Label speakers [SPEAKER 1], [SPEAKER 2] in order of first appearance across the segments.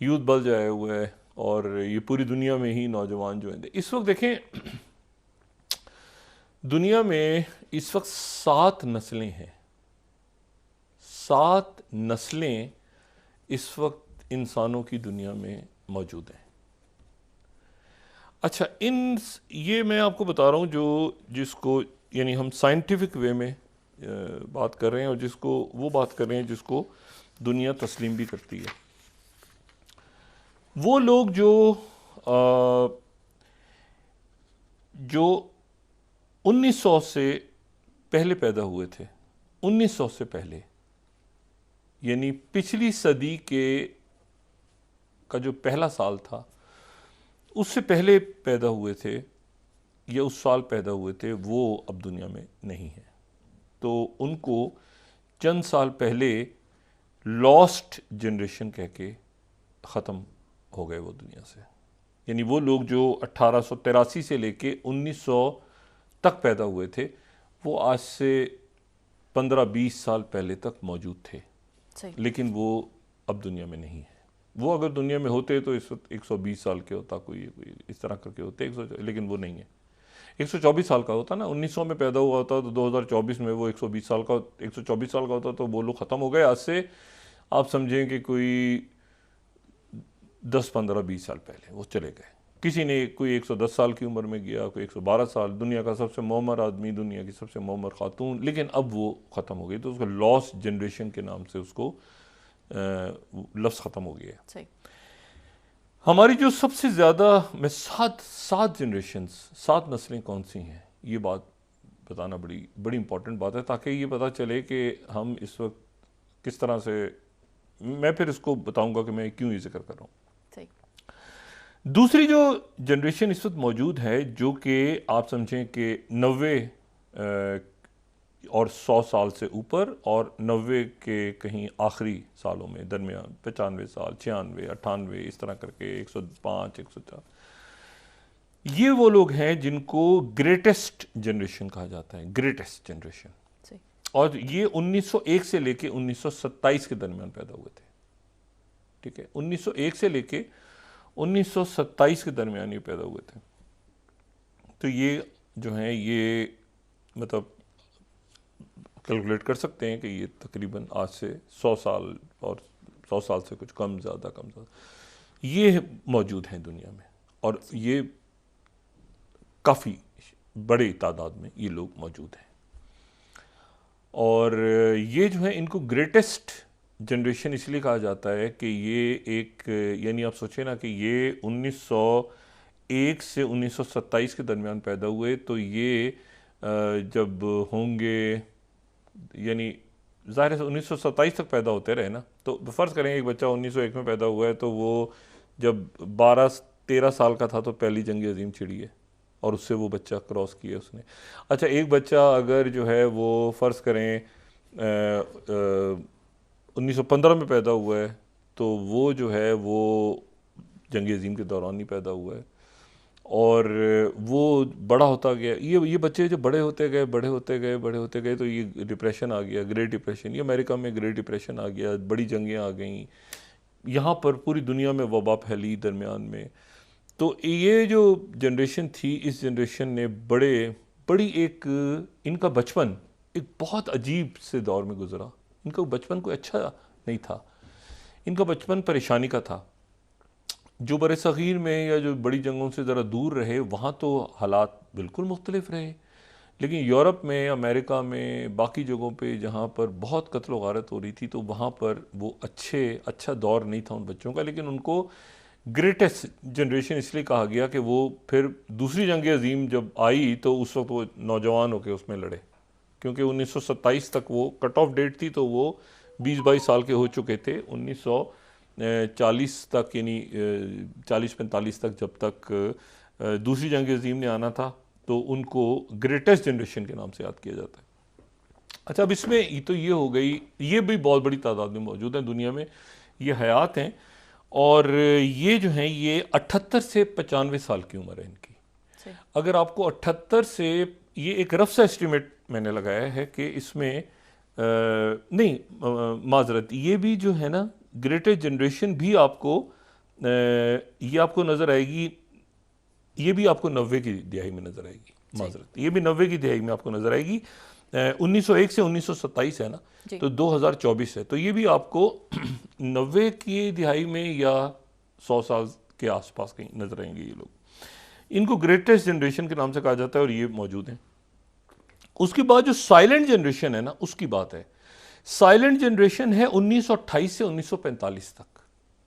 [SPEAKER 1] Youth बल जो आया हुआ है, और ये पूरी दुनिया में ही नौजवान जो हैं इस वक्त देखें, दुनिया में इस वक्त 7 नस्लें हैं, 7 नस्लें इस वक्त इंसानों की दुनिया में मौजूद हैं। अच्छा, ये मैं आपको बता रहा हूँ जो जिसको यानी हम साइंटिफिक वे में बात कर रहे हैं, और जिसको वो बात कर रहे हैं जिसको दुनिया तस्लीम भी करती है। वो लोग जो 1900 से पहले पैदा हुए थे, 1900 से पहले, यानी पिछली सदी का जो पहला साल था उससे पहले पैदा हुए थे या उस साल पैदा हुए थे, वो अब दुनिया में नहीं है। तो उनको चंद साल पहले लॉस्ट जनरेशन कह के ख़त्म हो गए वो दुनिया से। यानी वो लोग जो 1883 से लेके 1900 तक पैदा हुए थे, वो आज से 15-20 साल पहले तक मौजूद थे, लेकिन वो अब दुनिया में नहीं है। वो अगर दुनिया में होते तो इस वक्त 120 साल के होता, कोई इस तरह करके होते, लेकिन वो नहीं है। 124 साल का होता ना, 1900 में पैदा हुआ होता तो 2024 में वो 120 साल का 124 साल का होता, तो वो लोग ख़त्म हो गए आज से आप समझें कि कोई 10-15-20 साल पहले वो चले गए। किसी ने कोई 110 साल की उम्र में गया, कोई 112 साल, दुनिया का सबसे मोमर आदमी, दुनिया की सबसे मोमर खातून, लेकिन अब वो ख़त्म हो गई। तो उसको लॉस्ट जनरेशन के नाम से उसको लफ्ज़ ख़त्म हो गया। हमारी जो सबसे ज़्यादा में सात जनरेशन्स, 7 नस्लें कौन सी हैं, ये बात बताना बड़ी बड़ी इंपॉर्टेंट बात है, ताकि ये पता चले कि हम इस वक्त किस तरह से, मैं फिर इसको बताऊंगा कि मैं क्यों ये जिक्र कर रहा हूँ। दूसरी जो जनरेशन इस वक्त मौजूद है, जो कि आप समझें कि 90 और 100 साल से ऊपर, और 90 के कहीं आखिरी सालों में दरमियान 95 साल, 96, 98, इस तरह करके 105, 104, ये वो लोग हैं जिनको ग्रेटेस्ट जनरेशन कहा जाता है, ग्रेटेस्ट जनरेशन। और ये 1901 से लेके 1927 के दरमियान पैदा हुए थे। ठीक है, 1901 से लेके 1927 के दरमियान ये पैदा हुए थे। तो ये जो हैं, ये मतलब कैलकुलेट कर सकते हैं कि ये तकरीबन आज से 100 साल, और 100 साल से कुछ कम ज़्यादा ये मौजूद हैं दुनिया में, और ये काफ़ी बड़ी तादाद में ये लोग मौजूद हैं। और ये जो है, इनको ग्रेटेस्ट जनरेशन इसलिए कहा जाता है कि ये एक, यानी आप सोचें ना कि ये 1901 से 1927 के दरमियान पैदा हुए, तो ये जब होंगे, यानी ज़ाहिर है 1927 तक पैदा होते रहे ना, तो फ़र्ज़ करें एक बच्चा 1901 में पैदा हुआ है, तो वो जब 12-13 साल का था तो पहली जंग अज़ीम छिड़ी है, और उससे वो बच्चा क्रॉस किया उसने। अच्छा, एक बच्चा अगर जो है वो फ़र्ज़ करें 1915 में पैदा हुआ है, तो वो जो है वो जंग अज़ीम के दौरान ही पैदा हुआ है, और वो बड़ा होता गया। ये बच्चे जो बड़े होते गए, बड़े होते गए, बड़े होते गए, तो ये डिप्रेशन आ गया, ग्रेट डिप्रेशन। ये अमेरिका में ग्रेट डिप्रेशन आ गया, बड़ी जंगें आ गईं, यहाँ पर पूरी दुनिया में वबा फैली दरमियान में। तो ये जो जनरेशन थी, इस जनरेशन ने बड़ी इनका बचपन एक बहुत अजीब से दौर में गुजरा। इनका बचपन कोई अच्छा नहीं था, इनका बचपन परेशानी का था। जो बड़े सग़ीर में या जो बड़ी जंगों से ज़रा दूर रहे, वहाँ तो हालात बिल्कुल मुख्तलिफ रहे, लेकिन यूरोप में, अमेरिका में, बाकी जगहों पे जहाँ पर बहुत कत्ल व गारत हो रही थी, तो वहाँ पर वो अच्छा दौर नहीं था उन बच्चों का। लेकिन उनको ग्रेटेस्ट जनरेशन इसलिए कहा गया कि वो फिर दूसरी जंग अज़ीम जब आई तो उस वक्त वो नौजवान होकर उसमें लड़े, क्योंकि 1927 तक वो कट ऑफ डेट थी, तो वो 20-22 साल के हो चुके थे। 1940 तक, यानी 40-45 तक, जब तक दूसरी जंग अज़ीम ने आना था, तो उनको ग्रेटेस्ट जनरेशन के नाम से याद किया जाता है। अच्छा, अब इसमें तो ये हो गई, ये भी बहुत बड़ी तादाद में मौजूद हैं दुनिया में, ये हयात हैं, और ये जो हैं ये 78 से 95 साल की उम्र है इनकी। अगर आपको 78 से, ये एक रफ सा एस्टिमेट मैंने लगाया है कि इसमें नहीं, माजरत, ये भी जो है ना, ग्रेटेस्ट जनरेशन भी आपको ये आपको नज़र आएगी, ये भी आपको 90 की दिहाई में नज़र आएगी, माजरत ये भी 90 की दिहाई में आपको नज़र आएगी। 1901 से 1927 है ना, तो 2024 है, तो ये भी आपको 90 की दिहाई में या 100 साल के आसपास कहीं नज़र आएंगे ये लोग। इनको ग्रेटेस्ट जनरेशन के नाम से कहा जाता है और ये मौजूद हैं। उसके बाद जो साइलेंट जनरेशन है ना, उसकी बात है। साइलेंट जनरेशन है 1928 से 1945 तक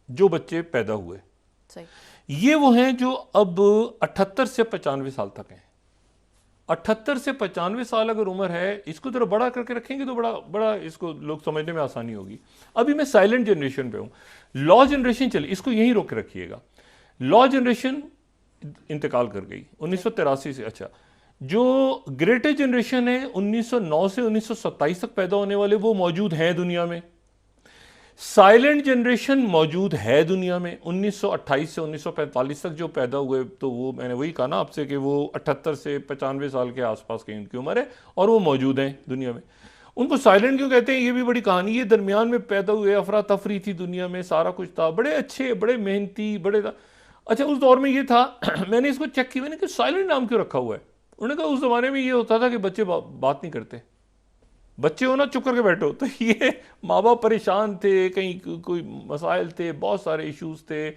[SPEAKER 1] जो बच्चे पैदा हुए, ये वो हैं जो अब 78 से 95 साल तक हैं। 78 से 95 साल अगर उम्र है, इसको जरा बड़ा करके रखेंगे तो बड़ा बड़ा इसको लोग समझने में आसानी होगी। अभी मैं साइलेंट जनरेशन पे हूं। लॉ जनरेशन चली, इसको यहीं रोक के रखिएगा। लॉ जनरेशन इंतकाल कर गई 1983 से। अच्छा, जो ग्रेटर जनरेशन है 1909 से 1927 तक पैदा होने वाले, वो मौजूद हैं दुनिया में। साइलेंट जनरेशन मौजूद है दुनिया में 1928 से 1945 तक जो पैदा हुए, तो वो मैंने वही कहा ना आपसे कि वो 78 से 95 साल के आसपास की उनकी उम्र है और वो मौजूद हैं दुनिया में। उनको साइलेंट क्यों कहते हैं, ये भी बड़ी कहानी है। दरमियान में पैदा हुए, अफरा तफरी थी दुनिया में, सारा कुछ था, बड़े अच्छे, बड़े मेहनती, बड़े अच्छा उस दौर में ये था मैंने इसको चेक किया, मैंने कि साइलेंट नाम क्यों रखा हुआ है। उन्होंने कहा उस जमाने में ये होता था कि बच्चे बात नहीं करते, बच्चे हो ना चुप करके बैठो, तो ये माँ बाप परेशान थे, कहीं कोई मसाइल थे, बहुत सारे इश्यूज थे,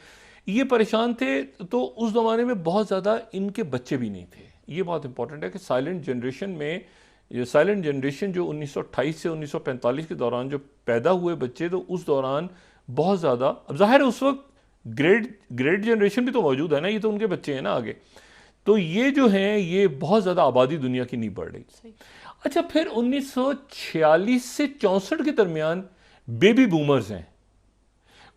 [SPEAKER 1] ये परेशान थे, तो उस ज़माने में बहुत ज़्यादा इनके बच्चे भी नहीं थे। ये बहुत इंपॉर्टेंट है कि साइलेंट जनरेशन में, ये साइलेंट जनरेशन जो 1928 से 1945 के दौरान जो पैदा हुए बच्चे, तो उस दौरान बहुत ज़्यादा, अब जाहिर है उस वक्त ग्रेट जनरेशन भी तो मौजूद है ना, ये तो उनके बच्चे हैं ना आगे, तो ये जो हैं ये बहुत ज़्यादा आबादी दुनिया की नहीं बढ़ रही। अच्छा, फिर 1946 से 64 के दरमियान बेबी बूमर्स हैं,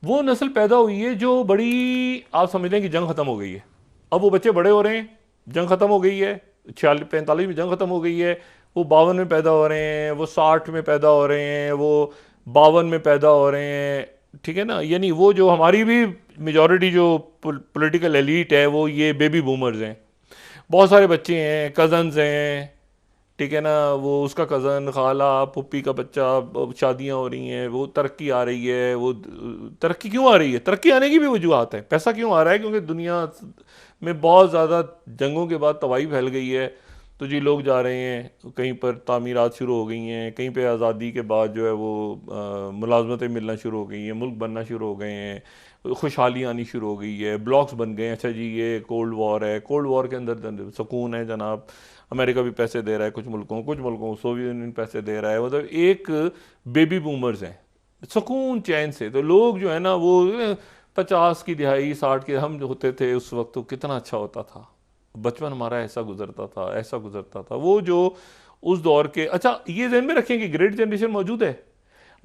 [SPEAKER 1] वो नस्ल पैदा हुई है जो बड़ी, आप समझ लें कि जंग खत्म हो गई है, अब वो बच्चे बड़े हो रहे हैं, जंग खत्म हो गई है, 46-45 में जंग खत्म हो गई है, वो 52 में पैदा हो रहे हैं, वो 60 में पैदा हो रहे हैं, वो 52 में पैदा हो रहे हैं, ठीक है ना। यानी वो जो हमारी भी मेजॉरिटी जो पॉलिटिकल एलीट है वो ये बेबी बूमर्स हैं। बहुत सारे बच्चे हैं, कज़न्स हैं, ठीक है ना, वो उसका कज़न, खाला, पुप्पी का बच्चा, शादियां हो रही हैं, वो तरक्की आ रही है। वो तरक्की क्यों आ रही है, तरक्की आने की भी वजूहत है। पैसा क्यों आ रहा है, क्योंकि दुनिया में बहुत ज़्यादा जंगों के बाद तबाही फैल गई है, तो जी लोग जा रहे हैं, कहीं पर तामीरात शुरू हो गई हैं, कहीं पे आज़ादी के बाद जो है वो मुलाजमतें मिलना शुरू हो गई हैं, मुल्क बनना शुरू हो गए हैं, खुशहाली आनी शुरू हो गई है, ब्लॉक्स बन गए हैं। अच्छा जी, ये कोल्ड वॉर है, कोल्ड वॉर के अंदर सुकून है जनाब, अमेरिका भी पैसे दे रहा है कुछ मुल्कों को, सोवियत यूनियन पैसे दे रहा है, मतलब एक बेबी बूमर्स हैं, सुकून चैन से। तो लोग जो है ना वो 50 की दिहाई, 60 के हम जो होते थे उस वक्त, तो कितना अच्छा होता था, बचपन हमारा ऐसा गुजरता था, ऐसा गुजरता था, वो जो उस दौर के। अच्छा, ये ध्यान में रखें कि ग्रेट जनरेशन मौजूद है,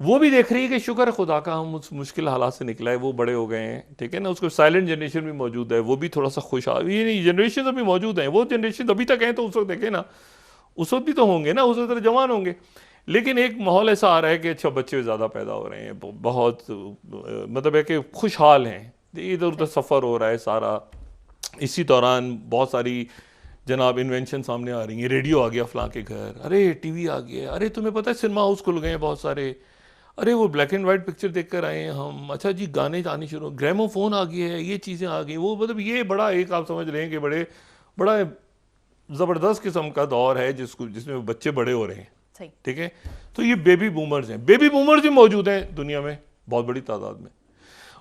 [SPEAKER 1] वो भी देख रही है कि शुक्र है खुदा का हम उस मुश्किल हालात से निकला है, वो बड़े हो गए हैं, ठीक है ना। उसको साइलेंट जनरेशन भी मौजूद है, वो भी थोड़ा सा खुश ये नहीं, जनरेशन अभी मौजूद है, वो जनरेशन अभी तक है, तो उस वक्त देखें ना, उस वक्त भी तो होंगे ना, उस वक्त जवान होंगे, लेकिन एक माहौल ऐसा आ रहा है कि अच्छा बच्चे ज़्यादा पैदा हो रहे हैं, बहुत मतलब है कि खुशहाल हैं, इधर उधर सफ़र हो रहा है सारा। इसी दौरान बहुत सारी जनाब इन्वेंशन सामने आ रही हैं, रेडियो आ गया फलां के घर, अरे टीवी आ गया, अरे तुम्हें पता है सिनेमा हाउस खुल गए हैं बहुत सारे, अरे वो ब्लैक एंड वाइट पिक्चर देख कर आए हैं हम, अच्छा जी गाने आने शुरू, ग्रामोफोन आ गया है, ये चीज़ें आ गई, वो मतलब ये बड़ा एक आप समझ रहे हैं कि बड़ा ज़बरदस्त किस्म का दौर है जिसमें बच्चे बड़े हो रहे हैं, ठीक है। तो ये बेबी बूमर्स हैं, बेबी बूमर्स भी मौजूद हैं दुनिया में बहुत बड़ी तादाद में।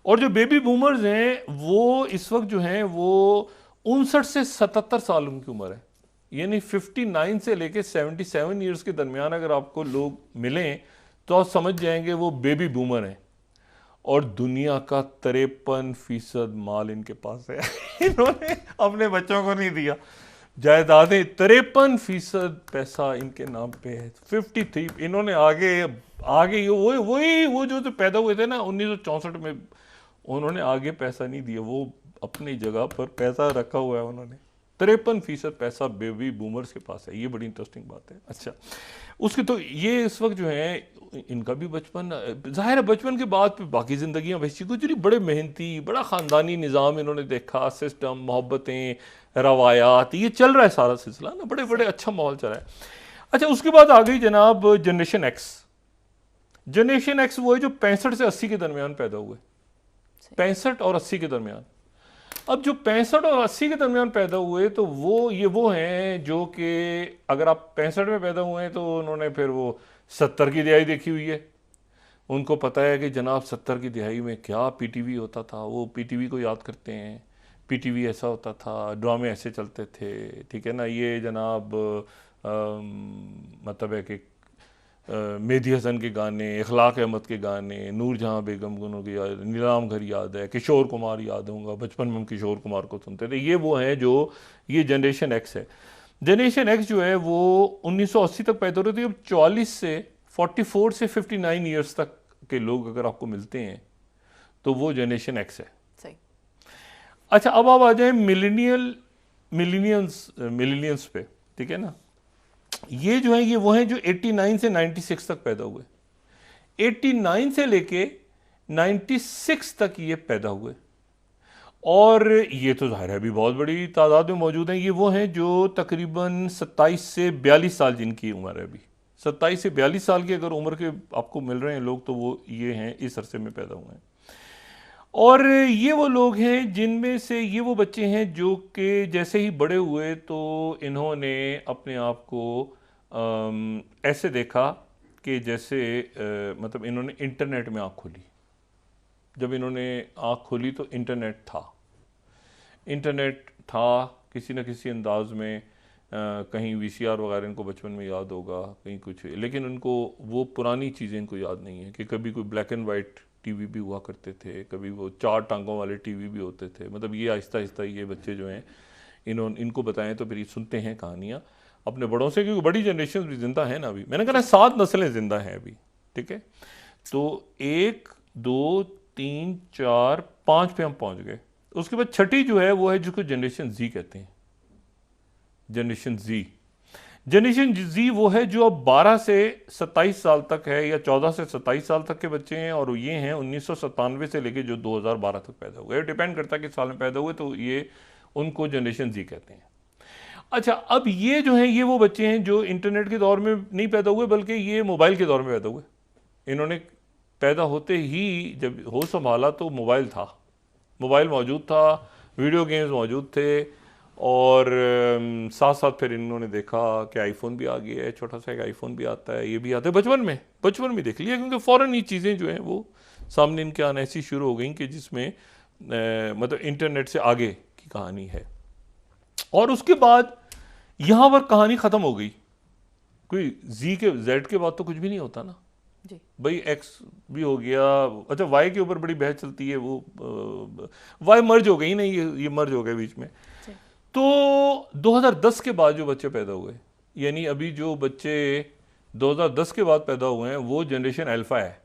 [SPEAKER 1] और जो बेबी बूमर्स हैं वो इस वक्त जो हैं वो 59 से 77 साल उनकी उम्र है, यानी 59 से लेके 77 ईयर्स के दरमियान अगर आपको लोग मिलें तो आप समझ जाएंगे वो बेबी बूमर हैं। और दुनिया का 53% माल इनके पास है इन्होंने अपने बच्चों को नहीं दिया, जायदादें 53% पैसा इनके नाम पे है। 53 इन्होंने आगे वो जो पैदा हुए थे ना 1964 में, उन्होंने आगे पैसा नहीं दिया, वो अपनी जगह पर पैसा रखा हुआ है उन्होंने। 53% पैसा बेबी बूमर्स के पास है, ये बड़ी इंटरेस्टिंग बात है। अच्छा, उसके तो ये इस वक्त जो है इनका भी बचपन, जाहिर है बचपन के बाद फिर बाकी ज़िंदगियाँ वैसी गुजरी, बड़े मेहनती, बड़ा ख़ानदानी निज़ाम इन्होंने देखा, सिस्टम, मोहब्बतें, रवायात, ये चल रहा है सारा सिलसिला ना, बड़े बड़े अच्छा माहौल चल रहा है। अच्छा, उसके बाद आ गई जनाब जनरेशन एक्स। जनरेशन एक्स वो है जो 65 से 80 के दरमियान पैदा हुए, 65 और 80 के दरमियान। अब जो 65 और 80 के दरमियान पैदा हुए तो वो हैं जो कि अगर आप 65 में पैदा हुए हैं तो उन्होंने फिर वो 70 की दिहाई देखी हुई है। उनको पता है कि जनाब 70 की दिहाई में क्या पीटीवी होता था, वो पीटीवी को याद करते हैं। पीटीवी ऐसा होता था, ड्रामे ऐसे चलते थे, ठीक है ना। ये जनाब मतलब है कि मेहदी हसन के गाने, इखलाक अहमद के गाने, नूरजहां बेगम गुनों की याद, नीलाम घर याद है, किशोर कुमार याद होगा, बचपन में हम किशोर कुमार को सुनते थे। ये वो हैं जो, ये जनरेशन एक्स है। जनरेशन एक्स जो है वो 1980 तक पैदा हो रही थी। अब 44 से 59 ईयर्स तक के लोग अगर आपको मिलते हैं तो वो जनरेशन एक्स है।
[SPEAKER 2] सही।
[SPEAKER 1] अच्छा, अब आप आ जाए मिलीनियंस पे, ठीक है ना। ये जो है ये वो हैं जो 89 से 96 तक पैदा हुए। 89 से लेके 96 तक ये पैदा हुए, और ये तो जाहिर है भी बहुत बड़ी तादाद में मौजूद हैं। ये वो हैं जो तकरीबन 27 से 42 साल जिनकी उम्र है अभी। 27 से 42 साल की अगर उम्र के आपको मिल रहे हैं लोग तो वो ये हैं, इस अरसे में पैदा हुए हैं। और ये वो लोग हैं जिनमें से ये वो बच्चे हैं जो कि जैसे ही बड़े हुए तो इन्होंने अपने आप को ऐसे देखा कि जैसे मतलब इन्होंने इंटरनेट में आँख खोली। जब इन्होंने आँख खोली तो इंटरनेट था किसी न किसी अंदाज में। कहीं वीसीआर वगैरह इनको बचपन में याद होगा, कहीं कुछ, लेकिन उनको वो पुरानी चीज़ें इनको याद नहीं है कि कभी कोई ब्लैक एंड वाइट टीवी भी हुआ करते थे, कभी वो 4 टांगों वाले टीवी भी होते थे। मतलब ये आहिस्ता आहिस्ता ये बच्चे जो हैं इनको बताएं तो फिर ये सुनते हैं कहानियाँ अपने बड़ों से, क्योंकि बड़ी जनरेशन भी जिंदा है ना अभी। मैंने कहा 7 नस्लें जिंदा हैं अभी, ठीक है। तो 1 2 3 4 5 पे हम पहुंच गए। उसके बाद छठी जो है वो है जिसको जनरेशन जी कहते हैं। जनरेशन जी वो है जो अब 12 से 27 साल तक है, या 14 से 27 साल तक के बच्चे हैं, और ये हैं 1997 से लेके जो 2012 तक पैदा हुए। डिपेंड करता है कि साल में पैदा हुए, तो ये उनको जनरेशन जी कहते हैं। अच्छा, अब ये जो हैं ये वो बच्चे हैं जो इंटरनेट के दौर में नहीं पैदा हुए, बल्कि ये मोबाइल के दौर में पैदा हुए। इन्होंने पैदा होते ही जब होश संभाला तो मोबाइल था, मोबाइल मौजूद था, वीडियो गेम्स मौजूद थे, और साथ साथ फिर इन्होंने देखा कि आईफोन भी आ गया है, छोटा सा एक आईफोन भी आता है, ये भी आता है। बचपन में देख लिया, क्योंकि फ़ौरन ये चीज़ें जो हैं वो सामने इनके आना ऐसी शुरू हो गई कि जिसमें मतलब इंटरनेट से आगे की कहानी है। और उसके बाद यहाँ पर कहानी ख़त्म हो गई। कोई जेड के बाद तो कुछ भी नहीं होता ना
[SPEAKER 2] जी।
[SPEAKER 1] भाई, एक्स भी हो गया। अच्छा, वाई के ऊपर बड़ी बहस चलती है, वो वाई मर्ज हो गई नहीं, ये मर्ज हो गए बीच में। तो 2010 के बाद जो बच्चे पैदा हुए, यानी अभी जो बच्चे 2010 के बाद पैदा हुए हैं वो जनरेशन अल्फा है।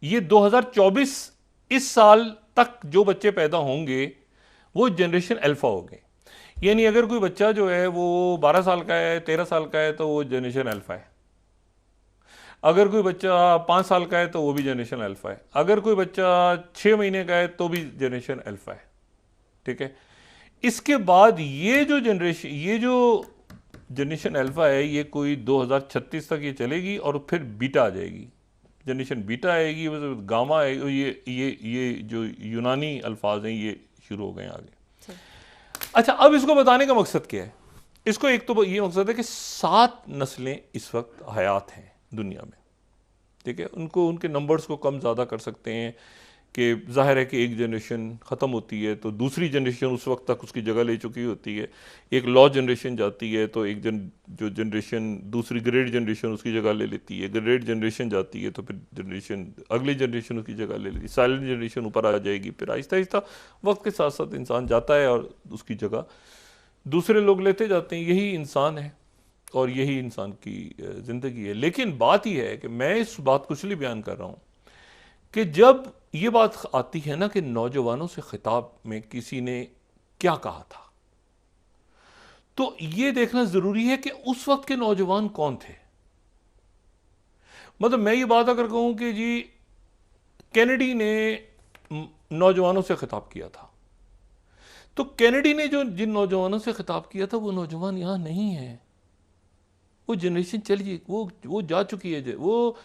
[SPEAKER 1] ये 2024 इस साल तक जो बच्चे पैदा होंगे वो जनरेशन अल्फा हो गए। यानी अगर कोई बच्चा जो है वो 12 साल का है, 13 साल का है, तो वो जनरेशन अल्फा है। अगर कोई बच्चा 5 साल का है तो वो भी जनरेशन अल्फा है। अगर कोई बच्चा 6 महीने का है तो भी जनरेशन अल्फा है, ठीक है। इसके बाद ये जो जनरेशन अल्फा है ये कोई 2036 तक ये चलेगी, और फिर बीटा आ जाएगी, जनरेशन बीटा आएगी, गामा आएगी। ये जो यूनानी अल्फाज हैं ये शुरू हो गए आगे। अच्छा, अब इसको बताने का मकसद क्या है? इसको एक तो ये मकसद है कि 7 नस्लें इस वक्त हयात हैं दुनिया में, ठीक है। उनको उनके नंबर्स को कम ज़्यादा कर सकते हैं कि जाहिर है कि एक जनरेशन ख़त्म होती है तो दूसरी जनरेशन उस वक्त तक उसकी जगह ले चुकी होती है। एक लॉ जनरेशन जाती है तो जो जनरेशन दूसरी ग्रेड जनरेशन उसकी जगह ले लेती है। ग्रेड जनरेशन जाती है तो फिर अगली जनरेशन उसकी जगह ले लेती है। साइलेंट जनरेशन ऊपर आ जाएगी। फिर आहिस्ता आहिस्ता वक्त के साथ साथ इंसान जाता है और उसकी जगह दूसरे लोग लेते जाते हैं। यही इंसान है और यही इंसान की ज़िंदगी है। लेकिन बात यह है कि मैं इस बात को इसलिए बयान कर रहा हूँ कि जब ये बात आती है ना कि नौजवानों से खिताब में किसी ने क्या कहा था, तो ये देखना ज़रूरी है कि उस वक्त के नौजवान कौन थे। मतलब मैं ये बात अगर कहूँ कि जी कैनेडी ने नौजवानों से खिताब किया था, तो कैनेडी ने जो जिन नौजवानों से खिताब किया था वो नौजवान यहाँ नहीं है। वो जनरेशन चली, वो जा चुकी है। वो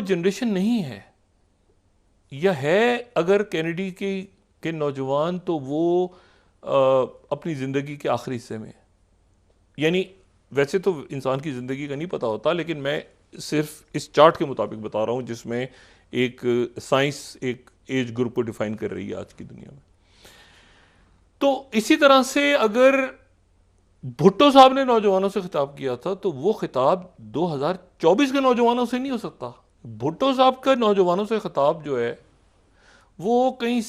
[SPEAKER 1] जनरेशन नहीं है। या है अगर कैनेडी के नौजवान तो वो अपनी ज़िंदगी के आखिरी हिस्से में, यानी वैसे तो इंसान की ज़िंदगी का नहीं पता होता, लेकिन मैं सिर्फ इस चार्ट के मुताबिक बता रहा हूँ जिसमें एक साइंस एक एज ग्रुप को डिफाइन कर रही है आज की दुनिया में। तो इसी तरह से अगर भुट्टो साहब ने नौजवानों से खिताब किया था तो वो खिताब 2024 के नौजवानों से नहीं हो सकता। भुट्टो साहब का नौजवानों से खिताब जो है वो कहीं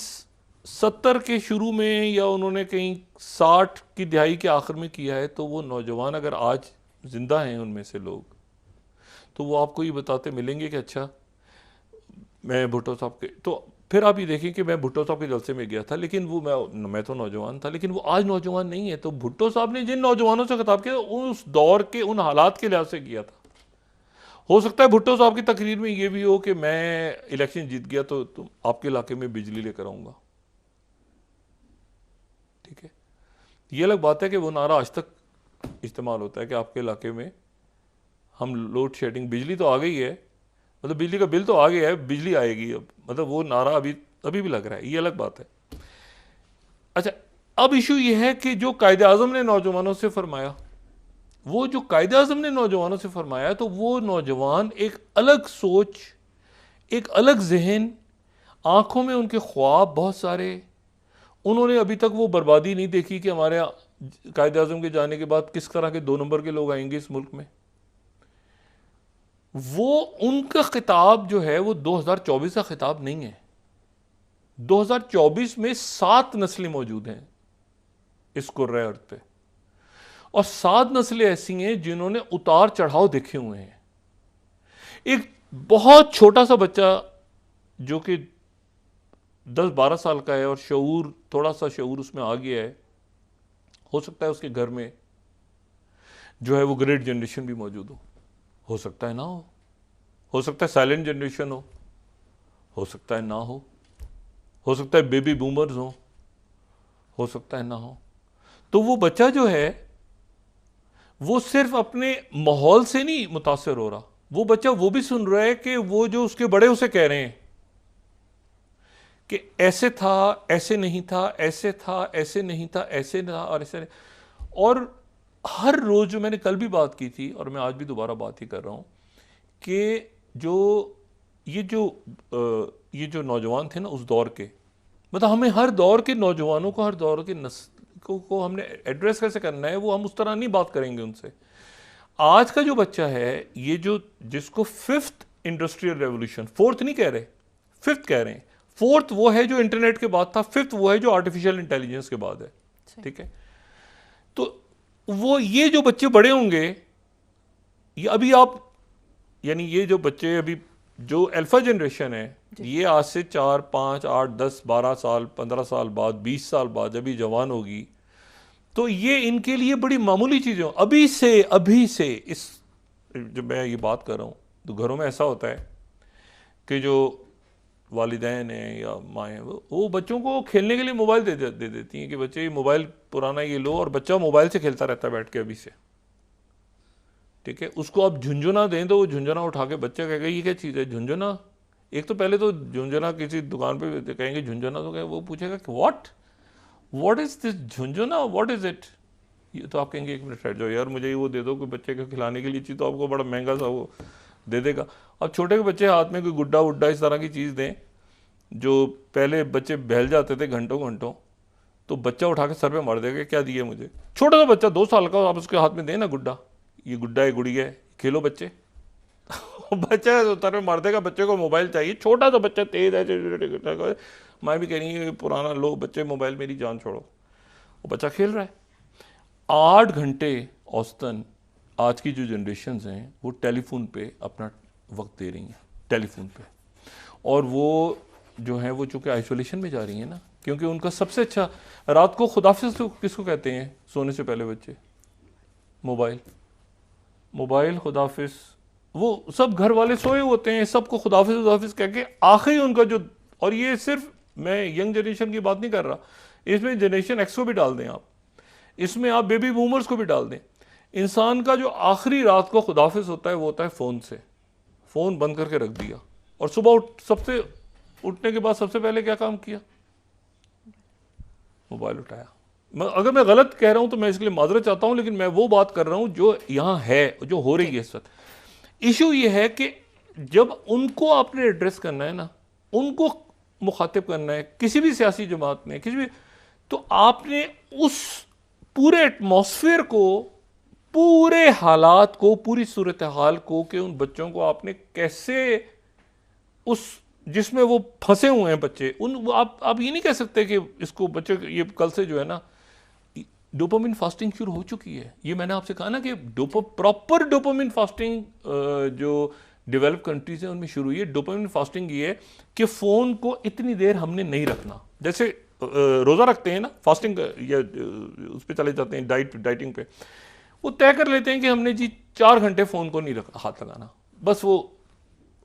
[SPEAKER 1] 70 के शुरू में या उन्होंने कहीं 60 की दिहाई के आखिर में किया है। तो वो नौजवान अगर आज जिंदा हैं उनमें से लोग, तो वो आपको ये बताते मिलेंगे कि अच्छा मैं भुट्टो साहब के, तो फिर आप ये देखें कि मैं भुट्टो साहब के जलसे में गया था, लेकिन वो मैं तो नौजवान था, लेकिन वो आज नौजवान नहीं है। तो भुट्टो साहब ने जिन नौजवानों से खिताब किया उस दौर के उन हालात के लिहाज से किया था। हो सकता है भुट्टो साहब की तकरीर में ये भी हो कि मैं इलेक्शन जीत गया तो तुम आपके इलाके में बिजली लेकर आऊंगा, ठीक है। ये अलग बात है कि वो नारा आज तक इस्तेमाल होता है कि आपके इलाके में हम लोड शेडिंग, बिजली तो आ गई है, मतलब बिजली का बिल तो आ गया है, बिजली आएगी अब, मतलब वो नारा अभी भी लग रहा है, ये अलग बात है। अच्छा, अब इशू ये है कि जो कायदे आज़म ने नौजवानों से फरमाया, वो जो कायदे आज़म ने नौजवानों से फरमाया, तो वो नौजवान एक अलग सोच, एक अलग जहन, आंखों में उनके ख्वाब बहुत सारे, उन्होंने अभी तक वो बर्बादी नहीं देखी कि हमारे कायदे आज़म के जाने के बाद किस तरह के 2 नंबर के लोग आएंगे इस मुल्क में। वो उनका खिताब जो है वो 2024 का खिताब नहीं है। 2024 में 7 नस्लें मौजूद हैं इस कुर्रे अर्थ पे, और 7 नस्लें ऐसी हैं जिन्होंने उतार चढ़ाव देखे हुए हैं। एक बहुत छोटा सा बच्चा जो कि 10-12 साल का है और शऊर, थोड़ा सा शऊर उसमें आ गया है, हो सकता है उसके घर में जो है वो ग्रेट जनरेशन भी मौजूद हो सकता है ना हो सकता है साइलेंट जनरेशन हो सकता है ना हो सकता है बेबी बूमर्स हो सकता है ना हो। तो वो बच्चा जो है वो सिर्फ अपने माहौल से नहीं मुतासर हो रहा, वो बच्चा वो भी सुन रहा है कि वो जो उसके बड़े उसे कह रहे हैं कि ऐसे था, ऐसे नहीं था, ऐसे था, ऐसे नहीं था, ऐसे था और ऐसे नहीं। और हर रोज, जो मैंने कल भी बात की थी और मैं आज भी दोबारा बात ही कर रहा हूं, कि ये जो नौजवान थे ना उस दौर के, मतलब हमें हर दौर के नौजवानों को, हर दौर के नस्ल को हमने एड्रेस कैसे करना है, वो हम उस तरह नहीं बात करेंगे उनसे। आज का जो बच्चा है, ये जो जिसको 5th इंडस्ट्रियल रेवोल्यूशन, 4th नहीं कह रहे, 5th कह रहे हैं, 4th वो है जो इंटरनेट के बाद था, 5th वो है जो आर्टिफिशियल इंटेलिजेंस के बाद है, ठीक है। तो वो ये जो बच्चे बड़े होंगे, ये अभी आप, यानी ये जो बच्चे अभी जो अल्फा जनरेशन है, ये आज से 4, 5, 8, 10, 12 साल, 15 साल बाद, 20 साल बाद जब ये जवान होगी, तो ये इनके लिए बड़ी मामूली चीज़ें हो। अभी से इस, जब मैं ये बात कर रहा हूँ तो घरों में ऐसा होता है कि जो वालिदैन हैं या माएँ, वो बच्चों को खेलने के लिए मोबाइल दे देती हैं कि बच्चे ये मोबाइल पुराना ये लो, और बच्चा मोबाइल से खेलता रहता है बैठ के अभी से, ठीक है। उसको आप झुंझुना दें तो वो झुंझुना उठा के बच्चा कहेगा ये क्या चीज़ है झुंझुना। एक तो पहले तो झुंझुना किसी दुकान पे कहेंगे झुंझुना, तो वो पूछेगा कि what is this jhunjhuna, what is it. ये तो आप कहेंगे 1 मिनट ठहर जाओ यार, मुझे वो दे दो, कोई बच्चे को खिलाने के लिए चीज़, तो आपको बड़ा महंगा सा वो दे देगा। अब छोटे के बच्चे हाथ में कोई गुड्डा वुड्डा इस तरह की चीज़ दें, जो पहले बच्चे बहल जाते थे घंटों घंटों, तो बच्चा उठा के सर पे मार देगा क्या दिया मुझे। छोटा सा बच्चा 2 साल का, आप उसके हाथ में दें ना गुड्डा, ये गुड्डा है, गुड़िया है, खेलो बच्चे। बच्चा सर पे मार देगा, बच्चे को मोबाइल चाहिए, छोटा सा बच्चा तेज है, मैं भी कह रही हूँ पुराना लोग बच्चे मोबाइल, मेरी जान छोड़ो, वो बच्चा खेल रहा है 8 घंटे औसतन। आज की जो जनरेशन हैं वो टेलीफोन पे अपना वक्त दे रही हैं, टेलीफोन पे, और वो जो है वो चूँकि आइसोलेशन में जा रही हैं ना, क्योंकि उनका सबसे अच्छा रात को खुदाफिज किसको कहते हैं सोने से पहले बच्चे, मोबाइल खुदाफिज, वो सब घर वाले सोए होते हैं, सबको खुदाफिज कह के आखिरी उनका जो, और ये सिर्फ मैं यंग जनरेशन की बात नहीं कर रहा, इसमें जनरेशन एक्स को भी डाल दें आप, इसमें आप बेबी बूमर्स को भी डाल दें। इंसान का जो आखिरी रात को खुदाफिज होता है वो होता है फ़ोन से, फ़ोन बंद करके रख दिया और सुबह उठ सबसे उठने के बाद सबसे पहले क्या काम किया? मोबाइल उठाया। अगर मैं गलत कह रहा हूं तो मैं इसके लिए माजरत चाहता हूं, लेकिन मैं वो बात कर रहा हूं जो यहां है, जो हो रही है इस वक्त। इशू ये है कि जब उनको आपने एड्रेस करना है ना, उनको मुखातिब करना है किसी भी सियासी जमात में, किसी भी, तो आपने उस पूरे एटमॉस्फेयर को, पूरे हालात को, पूरी सूरत हाल को, कि उन बच्चों को आपने कैसे उस जिसमें वो फंसे हुए हैं बच्चे, उन आप ये नहीं कह सकते कि इसको बच्चे, ये कल से जो है ना डोपामिन फास्टिंग शुरू हो चुकी है। ये मैंने आपसे कहा ना कि प्रॉपर डोपामिन फास्टिंग जो डेवलप कंट्रीज हैं उनमें शुरू हुई है। डोपामिन फास्टिंग ये है कि फ़ोन को इतनी देर हमने नहीं रखना, जैसे रोज़ा रखते हैं ना, फास्टिंग या उस पर चले जाते हैं डाइटिंग पे, वो तय कर लेते हैं कि हमने जी 4 घंटे फ़ोन को नहीं हाथ लगाना, बस वो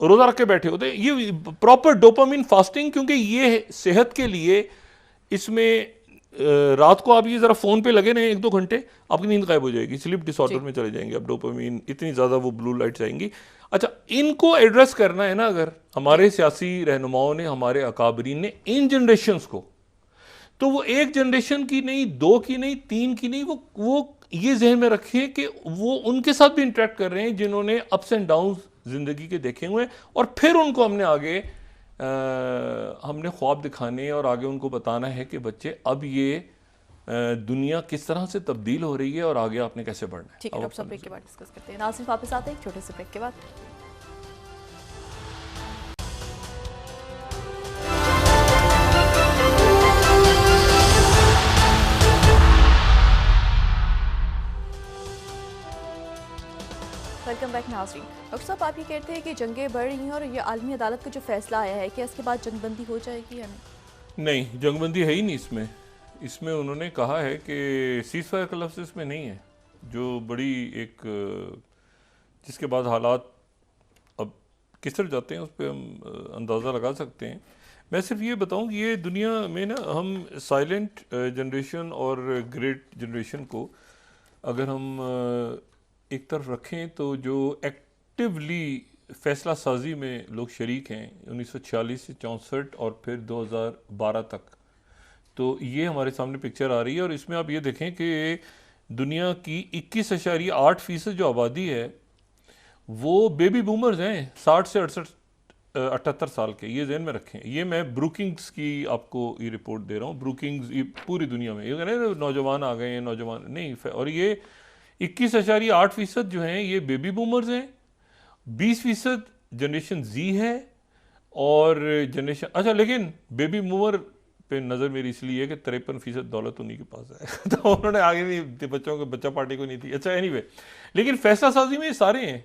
[SPEAKER 1] रोज़ा रख के बैठे होते हैं। ये प्रॉपर डोपामिन फास्टिंग, क्योंकि ये सेहत के लिए, इसमें रात को आप ये ज़रा फ़ोन पे लगे रहें 1-2 घंटे, आपकी नींद गायब हो जाएगी, स्लीप डिसऑर्डर में चले जाएंगे आप, डोपामिन इतनी ज़्यादा वो ब्लू लाइट्स आएंगी। अच्छा, इनको एड्रेस करना है ना, अगर हमारे सियासी रहनुमाओं ने, हमारे अकाबरीन ने इन जनरेशन्स को, तो वो एक जनरेशन की नहीं, 2 की नहीं, 3 की नहीं, वो ये जहन में रखें कि वो उनके साथ भी इंटरेक्ट कर रहे हैं जिन्होंने अप्स एंड डाउन जिंदगी के देखे हुए हैं, और फिर उनको हमने आगे हमने ख्वाब दिखाने और आगे उनको बताना है कि बच्चे अब ये दुनिया किस तरह से तब्दील हो रही है और आगे आपने कैसे बढ़ना है।
[SPEAKER 2] ठीक है, डॉक्टर साहब ब्रेक के बाद डिस्कस करते हैं। नाज़रीन वापस आते हैं एक छोटे से ब्रेक के बाद। वेलकम बैक नाज़रीन। डॉक्टर साहब, आप ये कहते हैं कि जंगें बढ़ रही हैं और ये आलमी अदालत का जो फैसला आया है, क्या इसके बाद जंगबंदी हो जाएगी या नहीं?
[SPEAKER 1] नहीं, जंगबंदी है ही नहीं इसमें। इसमें उन्होंने कहा है कि सीज़ फायर का लफ्ज़ इसमें नहीं है, जो बड़ी एक जिसके बाद हालात अब किस तरह जाते हैं उस पर हम अंदाज़ा लगा सकते हैं। मैं सिर्फ ये बताऊं कि ये दुनिया में ना, हम साइलेंट जनरेशन और ग्रेट जनरेशन को अगर हम एक तरफ रखें, तो जो एक्टिवली फैसला साजी में लोग शरीक हैं 1946 से 64 और फिर 2012 तक, तो ये हमारे सामने पिक्चर आ रही है। और इसमें आप ये देखें कि दुनिया की 21.8% जो आबादी है वो बेबी बूमर्स हैं, 60 से 78 साल के। ये जहन में रखें। ये मैं ब्रूकिंग्स की आपको ये रिपोर्ट दे रहा हूँ। ब्रूकिंग्स ये पूरी दुनिया में, ये कह रहे हैं नौजवान आ गए हैं, नौजवान नहीं, और ये 21.8% जो हैं ये बेबी बूमर्स हैं, 20% जनरेशन जी है, और जनरेशन, अच्छा लेकिन बेबी बूमर पे नज़र मेरी इसलिए है कि 53% दौलत उन्हीं के पास है तो उन्होंने आगे नहीं, बच्चों को बच्चा पार्टी को नहीं थी। अच्छा एनीवे, लेकिन फैसला साजी में ये सारे हैं।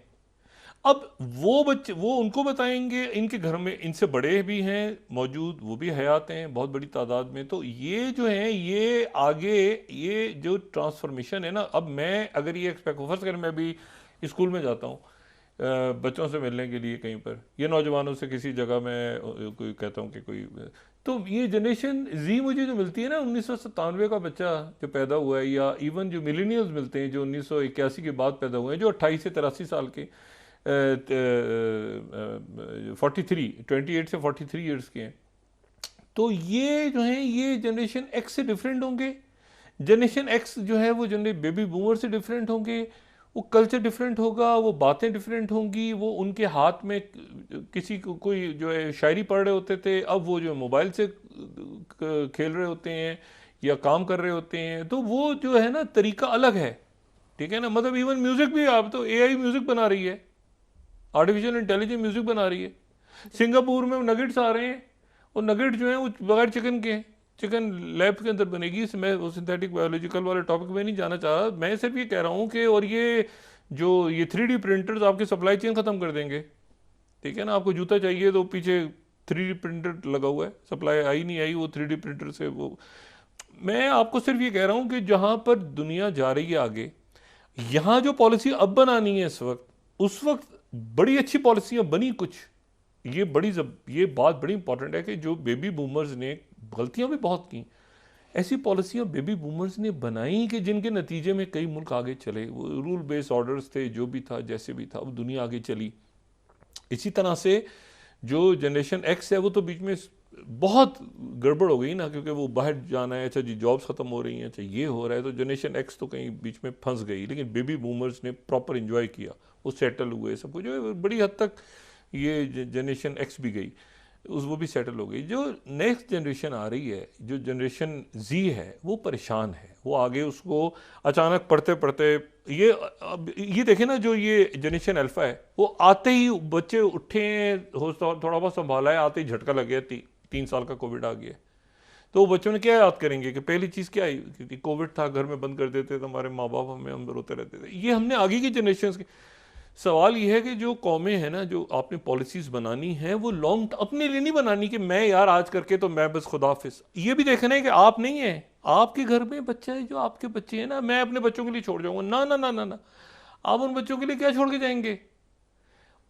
[SPEAKER 1] अब वो बच्चे, वो उनको बताएंगे, इनके घर में इनसे बड़े भी हैं मौजूद, वो भी हयात हैं बहुत बड़ी तादाद में। तो ये जो हैं, ये आगे ये जो ट्रांसफॉर्मेशन है ना, अब मैं अगर ये एक्सपेक्ट, फर्स्ट कर मैं भी स्कूल में जाता हूँ बच्चों से मिलने के लिए कहीं पर, ये नौजवानों से किसी जगह में कोई कहता हूँ कि कोई, तो ये जनरेशन जी मुझे जो मिलती है ना, 1997 का बच्चा जो पैदा हुआ है, या इवन जो मिलेनियल्स मिलते हैं जो 1981 के बाद पैदा हुए हैं, जो 28 से 83 साल के 28 से 43 ईयर्स के हैं, तो ये जो हैं ये जनरेशन एक्स से डिफरेंट होंगे। जनरेशन एक्स जो है वो जनरेशन बेबी बूमर से डिफरेंट होंगे, वो कल्चर डिफरेंट होगा, वो बातें डिफरेंट होंगी, वो उनके हाथ में किसी को कोई जो है शायरी पढ़ रहे होते थे, अब वो जो मोबाइल से खेल रहे होते हैं या काम कर रहे होते हैं, तो वो जो है ना तरीका अलग है, ठीक है ना। मतलब इवन म्यूजिक भी, आप तो एआई म्यूजिक बना रही है, आर्टिफिशियल इंटेलिजेंस म्यूजिक बना रही है। सिंगापुर में नगेट्स आ रहे हैं, और नगेट जो है वो बगैर चिकन के, चिकन लैब के अंदर बनेगी। मैं वो सिंथेटिक बायोलॉजिकल वाले टॉपिक में नहीं जाना चाह रहा, मैं सिर्फ ये कह रहा हूँ कि, और ये जो ये 3D प्रिंटर्स आपकी सप्लाई चेन ख़त्म कर देंगे, ठीक है ना। आपको जूता चाहिए तो पीछे 3D प्रिंटर लगा हुआ है, सप्लाई आई नहीं आई, वो 3D प्रिंटर से वो। मैं आपको सिर्फ ये कह रहा हूँ कि जहाँ पर दुनिया जा रही है आगे, यहाँ जो पॉलिसी अब बनानी है इस वक्त, उस वक्त बड़ी अच्छी पॉलिसियाँ बनी कुछ। ये बात बड़ी इंपॉर्टेंट है कि जो बेबी बूमर्स ने गलतियां भी बहुत की, ऐसी पॉलिसियां बेबी बूमर्स ने बनाई कि जिनके नतीजे में कई मुल्क आगे चले। वो रूल बेस्ड ऑर्डर्स थे, जो भी था जैसे भी था, वो दुनिया आगे चली। इसी तरह से जो जनरेशन एक्स है वो तो बीच में बहुत गड़बड़ हो गई ना, क्योंकि वो बाहर जाना है, अच्छा जी जॉब्स ख़त्म हो रही हैं, अच्छा ये हो रहा है, तो जनरेशन एक्स तो कहीं बीच में फंस गई। लेकिन बेबी बूमर्स ने प्रॉपर इंजॉय किया, वो सेटल हुए, सब कुछ जो है बड़ी हद तक ये जनरेशन एक्स भी गई, वो भी सेटल हो गई। जो नेक्स्ट जनरेशन आ रही है, जो जनरेशन जी है, वो परेशान है। वो आगे उसको अचानक पढ़ते पढ़ते ये अब ये देखें ना, जो ये जनरेशन अल्फा है, वो आते ही बच्चे उठे हो, थोड़ा बहुत संभाला है, आते ही झटका लग गया, 3 साल का कोविड आ गया। तो बच्चों ने क्या याद करेंगे कि पहली चीज़ क्या आई, क्योंकि कोविड था, घर में बंद कर देते थे, हमारे माँ बाप हमें अंदर रोते रहते थे। ये हमने आगे की जनरेशन के सवाल ये है कि जो कौमें हैं ना, जो आपने पॉलिसीज़ बनानी है, वो लॉन्ग अपने लिए नहीं बनानी कि मैं यार आज करके तो मैं बस खुदाफिज। ये भी देखना है कि आप नहीं है, आपके घर में बच्चा है, जो आपके बच्चे हैं ना, मैं अपने बच्चों के लिए छोड़ जाऊंगा, ना ना ना ना ना। आप उन बच्चों के लिए क्या छोड़ के जाएंगे?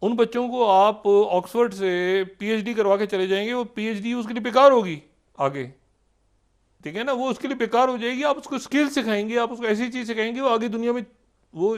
[SPEAKER 1] उन बच्चों को आप ऑक्सफोर्ड से पीएचडी करवा के चले जाएंगे, वो पीएचडी उसके लिए बेकार होगी आगे, ठीक है ना, वो उसके लिए बेकार हो जाएगी। आप उसको स्किल सिखाएंगे, आप उसको ऐसी चीज़ सिखाएंगे, वो आगे दुनिया में वो